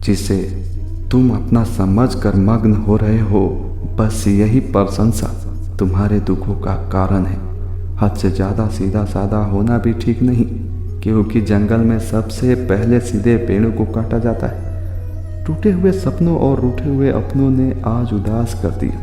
जिसे तुम अपना समझ कर मग्न हो रहे हो, बस यही प्रशंसा तुम्हारे दुखों का कारण है। हद से ज़्यादा सीधा साधा होना भी ठीक नहीं, क्योंकि जंगल में सबसे पहले सीधे पेड़ों को काटा जाता है। टूटे हुए सपनों और रूठे हुए अपनों ने आज उदास कर दिया,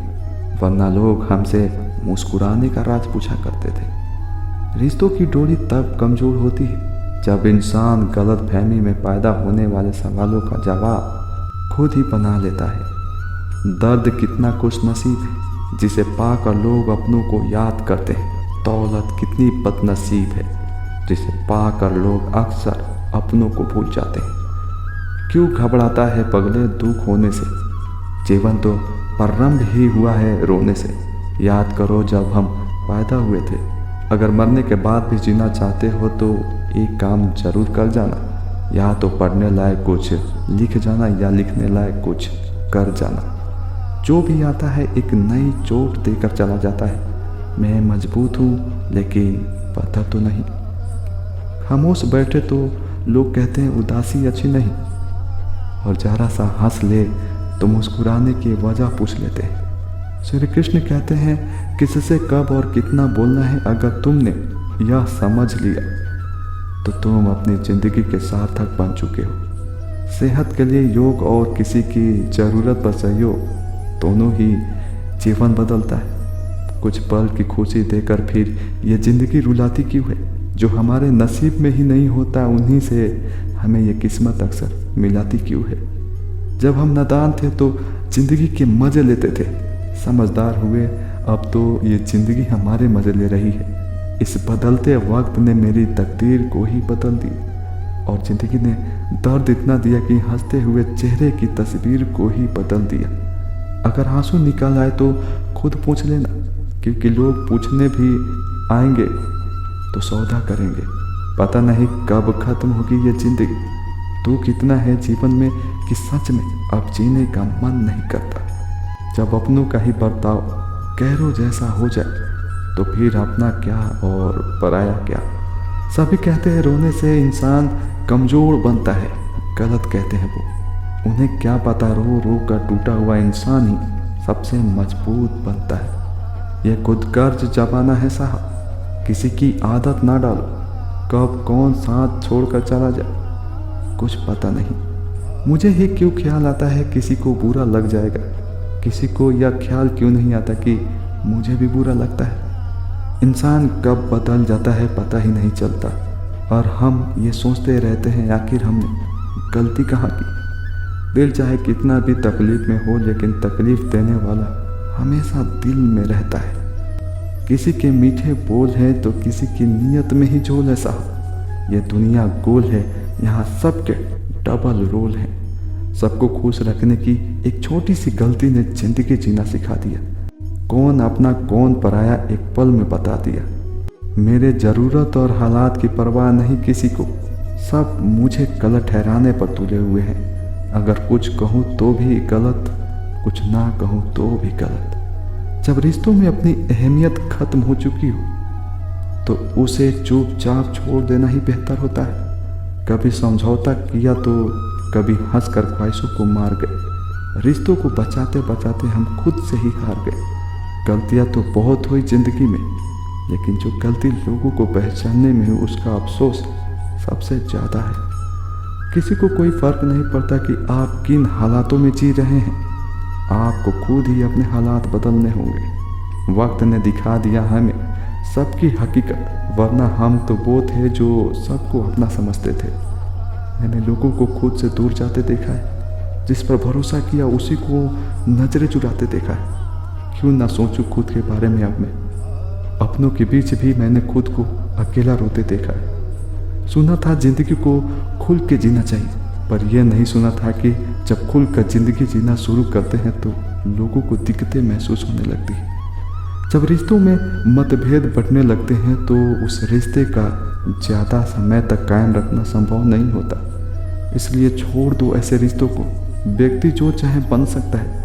वरना लोग हमसे मुस्कुराने का राज पूछा करते थे। रिश्तों की डोरी तब कमज़ोर होती है जब इंसान गलत फहमी में पैदा होने वाले सवालों का जवाब खुद ही बना लेता है। दर्द कितना खुशनसीब है जिसे पाकर लोग अपनों को याद करते हैं। दौलत कितनी बदनसीब है जिसे पाकर लोग अक्सर अपनों को भूल जाते हैं। क्यों घबराता है पगले दुख होने से, जीवन तो प्रारंभ ही हुआ है रोने से। याद करो जब हम पैदा हुए थे। अगर मरने के बाद भी जीना चाहते हो तो एक काम जरूर कर जाना, या तो पढ़ने लायक कुछ लिख जाना या लिखने लायक कुछ कर जाना। जो भी आता है एक नई चोट देकर चला जाता है। मैं मजबूत हूँ लेकिन पता तो नहीं। खामोश बैठे तो लोग कहते हैं उदासी अच्छी नहीं, और जरा सा हंस ले तो मुस्कुराने की वजह पूछ लेते हैं। श्री कृष्ण कहते हैं किससे कब और कितना बोलना है। अगर तुमने यह समझ लिया तो तुम अपनी जिंदगी के सार्थक बन चुके हो। सेहत के लिए योग और किसी की ज़रूरत पर सहयोग, दोनों ही जीवन बदलता है। कुछ पल की खुशी देकर फिर ये ज़िंदगी रुलाती क्यों है। जो हमारे नसीब में ही नहीं होता उन्हीं से हमें ये किस्मत अक्सर मिलाती क्यों है। जब हम नादान थे तो ज़िंदगी के मज़े लेते थे, समझदार हुए अब तो ये ज़िंदगी हमारे मज़े ले रही है। इस बदलते वक्त ने मेरी तकदीर को ही बदल दी, और ज़िंदगी ने दर्द इतना दिया कि हंसते हुए चेहरे की तस्वीर को ही बदल दिया। अगर आंसू निकल आए तो खुद पूछ लेना, क्योंकि लोग पूछने भी आएंगे तो सौदा करेंगे। पता नहीं कब खत्म होगी ये ज़िंदगी। तू कितना है जीवन में कि सच में अब जीने का मन नहीं करता। जब अपनों का ही बर्ताव गैरों जैसा हो जाए तो फिर अपना क्या और पराया क्या। सभी कहते हैं रोने से इंसान कमज़ोर बनता है, गलत कहते हैं वो। उन्हें क्या पता रो रो कर टूटा हुआ इंसान ही सबसे मजबूत बनता है। यह खुद कर्ज जमाना है साहब, किसी की आदत ना डालो। कब कौन साथ छोड़कर चला जाए कुछ पता नहीं। मुझे ही क्यों ख्याल आता है किसी को बुरा लग जाएगा। किसी को यह ख्याल क्यों नहीं आता कि मुझे भी बुरा लगता है। इंसान कब बदल जाता है पता ही नहीं चलता, और हम ये सोचते रहते हैं आखिर हमने गलती कहाँ की। दिल चाहे कितना भी तकलीफ में हो, लेकिन तकलीफ देने वाला हमेशा दिल में रहता है। किसी के मीठे बोल हैं तो किसी की नीयत में ही झोल है साहब। ये दुनिया गोल है, यहाँ सबके डबल रोल हैं। सबको खुश रखने की एक छोटी सी गलती ने जिंदगी जीना सिखा दिया। कौन अपना कौन पराया एक पल में बता दिया। मेरे ज़रूरत और हालात की परवाह नहीं किसी को, सब मुझे गलत ठहराने पर तुले हुए हैं। अगर कुछ कहूँ तो भी गलत, कुछ ना कहूँ तो भी गलत। जब रिश्तों में अपनी अहमियत खत्म हो चुकी हो तो उसे चुपचाप छोड़ देना ही बेहतर होता है। कभी समझौता किया तो कभी हंसकर ख्वाहिशों को मार गए। रिश्तों को बचाते बचाते हम खुद से ही हार गए। गलतियां तो बहुत हुई जिंदगी में, लेकिन जो गलती लोगों को पहचानने में हुई उसका अफसोस सबसे ज़्यादा है। किसी को कोई फर्क नहीं पड़ता कि आप किन हालातों में जी रहे हैं। आपको खुद ही अपने हालात बदलने होंगे। वक्त ने दिखा दिया हमें सबकी हकीकत, वरना हम तो वो थे जो सबको अपना समझते थे। मैंने लोगों को खुद से दूर जाते देखा है, जिस पर भरोसा किया उसी को नजरें चुराते देखा है। क्यों ना सोचूं खुद के बारे में अब मैं। अपनों के बीच भी मैंने खुद को अकेला रोते देखा है। सुना था जिंदगी को खुल के जीना चाहिए, पर यह नहीं सुना था कि जब खुल कर जिंदगी जीना शुरू करते हैं तो लोगों को दिक्कतें महसूस होने लगती है। जब रिश्तों में मतभेद बढ़ने लगते हैं तो उस रिश्ते का ज़्यादा समय तक कायम रखना संभव नहीं होता। इसलिए छोड़ दो ऐसे रिश्तों को। व्यक्ति जो चाहे बन सकता है,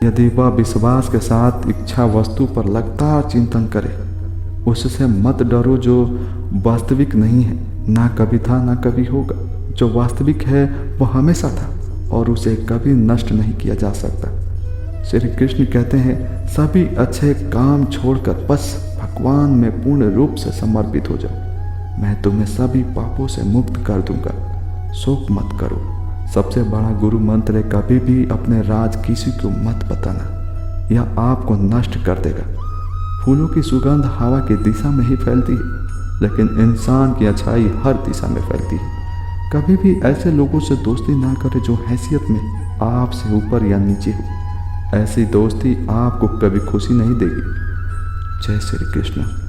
यदि वह विश्वास के साथ इच्छा वस्तु पर लगातार चिंतन करे। उससे मत डरो जो वास्तविक नहीं है, ना कभी था ना कभी होगा। जो वास्तविक है वो हमेशा था, और उसे कभी नष्ट नहीं किया जा सकता। श्री कृष्ण कहते हैं, सभी अच्छे काम छोड़कर बस भगवान में पूर्ण रूप से समर्पित हो जाओ। मैं तुम्हें सभी पापों से मुक्त कर दूंगा। शोक मत करो। सबसे बड़ा गुरु मंत्र है, कभी भी अपने राज किसी को मत बताना, यह आपको नष्ट कर देगा। फूलों की सुगंध हवा की दिशा में ही फैलती है, लेकिन इंसान की अच्छाई हर दिशा में फैलती है। कभी भी ऐसे लोगों से दोस्ती ना करें जो हैसियत में आपसे ऊपर या नीचे हो। ऐसी दोस्ती आपको कभी खुशी नहीं देगी। जय श्री कृष्ण।